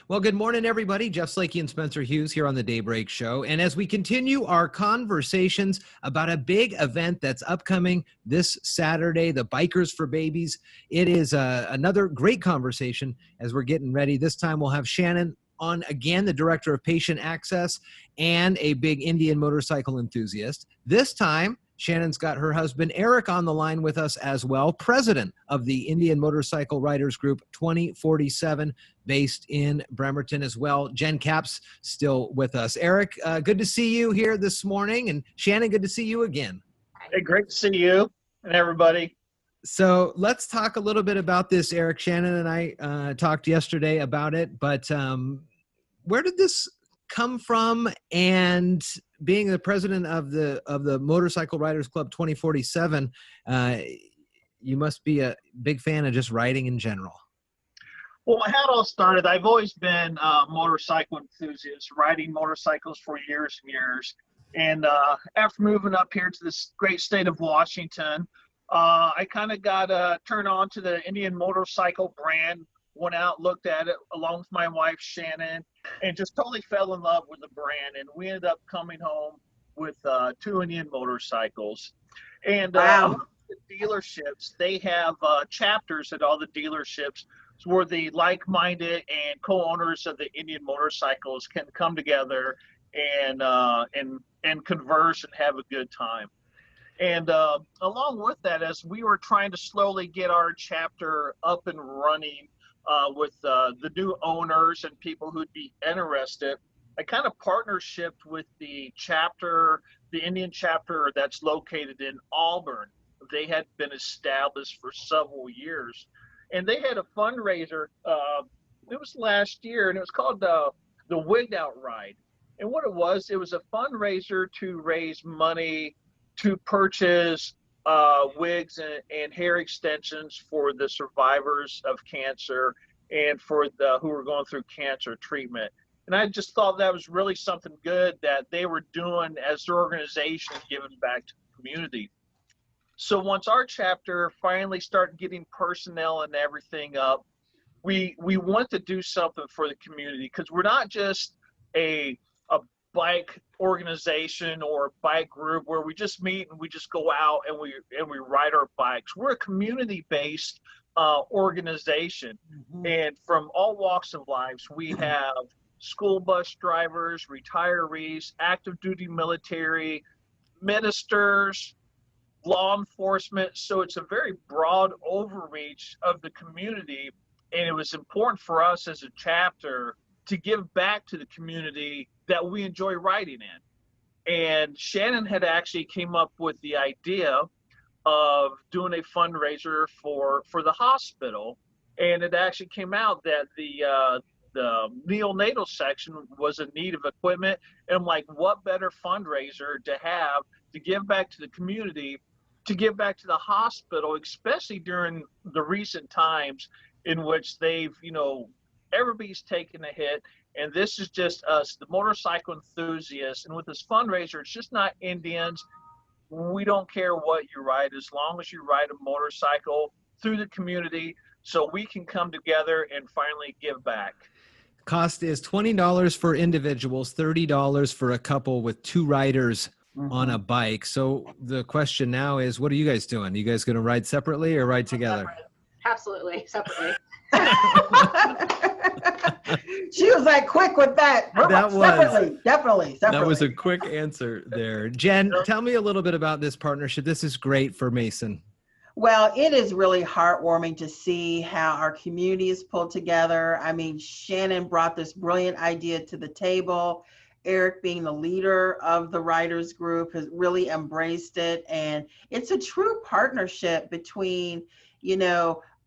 Well, good morning, everybody. Jeff Slakey and Spencer Hughes here on the Daybreak Show. And as we continue our conversations about a big event that's upcoming this Saturday, the Bikers for Babies, it is another great conversation as we're getting ready. This time we'll have Shannon on again, the Director of Patient Access and a big Indian motorcycle enthusiast. This time, Shannon's got her husband, Eric, on the line with us as well, president of the Indian Motorcycle Riders Group 2047, based in Bremerton as well. Jen Capps still with us. Eric, good to see you here this morning. And Shannon, good to see you again. Hey, great to see you and everybody. So let's talk a little bit about this, Eric. Shannon and I talked yesterday about it, but where did this come from? And being the president of the Motorcycle Riders Club 2047, you must be a big fan of just riding in general. Well, how it all started, I've always been a motorcycle enthusiast, riding motorcycles for years and years. And after moving up here to this great state of Washington, I kind of got turned on to the Indian motorcycle brand, went out, looked at it along with my wife, Shannon, and just totally fell in love with the brand. And we ended up coming home with 2 Indian motorcycles. And wow. The dealerships, they have chapters at all the dealerships where the like-minded and co-owners of the Indian motorcycles can come together and converse and have a good time. And along with that, as we were trying to slowly get our chapter up and running with the new owners and people who'd be interested, I kind of partnershiped with the Indian chapter that's located in Auburn. They had been established for several years. And they had a fundraiser, it was last year, and it was called the Wigged Out Ride. And what it was a fundraiser to raise money to purchase wigs and hair extensions for the survivors of cancer and for the who were going through cancer treatment. And I just thought that was really something good that they were doing as their organization, giving back to the community. So once our chapter finally started getting personnel and everything up, we want to do something for the community, because we're not just a bike organization or a bike group where we just meet and we just go out and we ride our bikes. We're a community-based organization. Mm-hmm. And from all walks of lives, we have school bus drivers, retirees, active duty military, ministers, law enforcement. So it's a very broad overreach of the community. And it was important for us as a chapter to give back to the community that we enjoy riding in. And Shannon had actually came up with the idea of doing a fundraiser for the hospital. And it actually came out that the neonatal section was in need of equipment. And I'm like, what better fundraiser to have to give back to the community, to give back to the hospital, especially during the recent times in which they've, everybody's taken a hit. And this is just us, the motorcycle enthusiasts. And with this fundraiser, it's just not Indians. We don't care what you ride, as long as you ride a motorcycle through the community, so we can come together and finally give back. Cost is $20 for individuals, $30 for a couple with 2 riders on a bike. So the question now is, what are you guys doing? Are you guys going to ride separately or ride together? Absolutely separately. She was like quick with that. Definitely. That was a quick answer there. Jen, tell me a little bit about this partnership. This is great for Mason. Well, it is really heartwarming to see how our community is pulled together. I mean, Shannon brought this brilliant idea to the table. Eric, being the leader of the writers group, has really embraced it. And it's a true partnership between,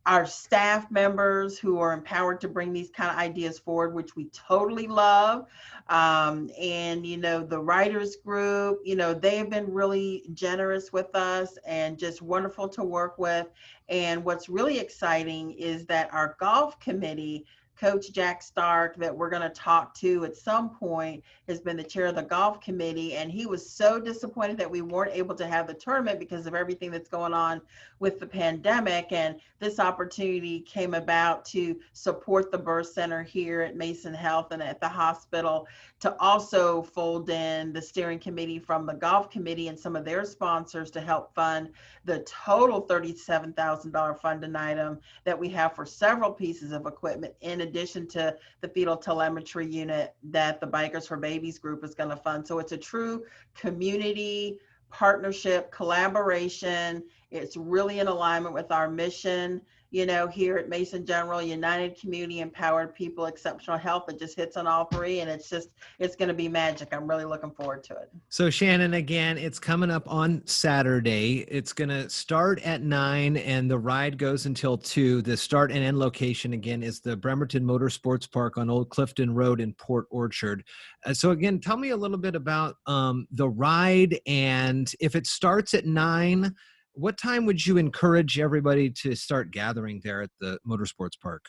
our staff members who are empowered to bring these kind of ideas forward, which we totally love. And, the writers group, they've been really generous with us and just wonderful to work with. And what's really exciting is that our golf committee Coach Jack Stark, that we're going to talk to at some point, has been the chair of the golf committee, and he was so disappointed that we weren't able to have the tournament because of everything that's going on with the pandemic. And this opportunity came about to support the birth center here at Mason Health and at the hospital, to also fold in the steering committee from the golf committee and some of their sponsors to help fund the total $37,000 funding item that we have for several pieces of equipment, in addition to the fetal telemetry unit that the Bikers for Babies group is going to fund. So it's a true community partnership, collaboration. It's really in alignment with our mission, you know, here at Mason General: united community, empowered people, exceptional health. It just hits on all three, and it's going to be magic. I'm really looking forward to it. So Shannon, again, it's coming up on Saturday. It's going to start at 9 and the ride goes until 2. The start and end location, again, is the Bremerton Motorsports Park on Old Clifton Road in Port Orchard. So again, tell me a little bit about the ride, and if it starts at 9, what time would you encourage everybody to start gathering there at the Motorsports Park?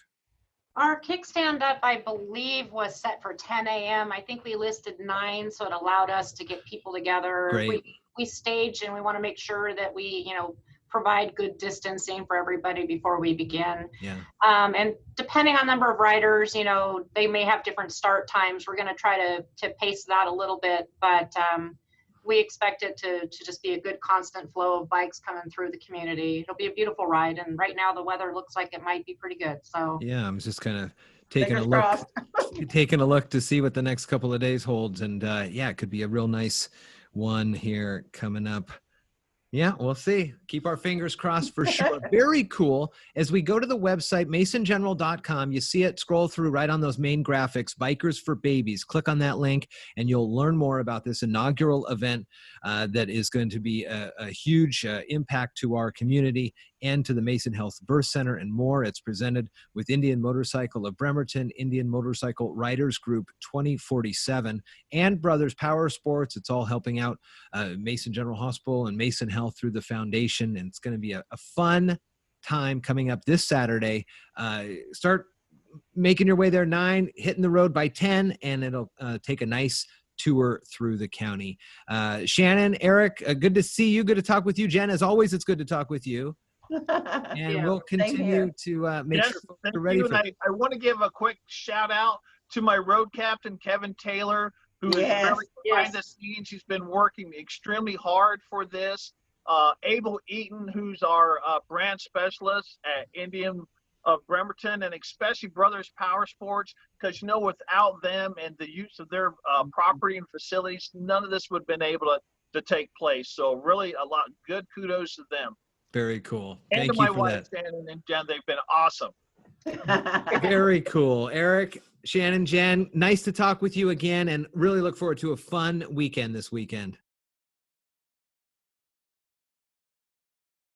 Our kickstand up, I believe, was set for 10 a.m. I think we listed 9, so it allowed us to get people together. Great. We stage, and we want to make sure that we, you know, provide good distancing for everybody before we begin. Yeah. And depending on number of riders, you know, they may have different start times. We're going to try to pace that a little bit, but we expect it to just be a good constant flow of bikes coming through the community. It'll be a beautiful ride, and right now the weather looks like it might be pretty good. So yeah, I'm just kind of taking Fingers a look, crossed. taking a look to see what the next couple of days holds, and yeah, it could be a real nice one here coming up. Yeah, we'll see. Keep our fingers crossed for sure. Very cool. As we go to the website, masongeneral.com, you see it, scroll through right on those main graphics, Bikers for Babies. Click on that link, and you'll learn more about this inaugural event that is going to be a huge impact to our community and to the Mason Health Birth Center and more. It's presented with Indian Motorcycle of Bremerton, Indian Motorcycle Riders Group 2047, and Brothers Powersports. It's all helping out Mason General Hospital and Mason Health through the foundation, and it's going to be a fun time coming up this Saturday. Start making your way there 9, hitting the road by 10, and it'll take a nice tour through the county. Shannon, Eric, good to see you. Good to talk with you. Jen, as always, it's good to talk with you. And Yeah, we'll continue to make Yes, sure folks thank are ready you. for And I want to give a quick shout out to my road captain, Kevin Taylor, who is Yes, really behind yes. the scenes. He's been working extremely hard for this. Abel Eaton, who's our brand specialist at Indian of Bremerton, and especially Brothers Powersports, because, you know, without them and the use of their property and facilities, none of this would have been able to take place. So really a lot good kudos to them. Very cool. And Thank to my you for wife, that. Shannon and Jen, they've been awesome. Very cool. Eric, Shannon, Jen, nice to talk with you again, and really look forward to a fun weekend this weekend.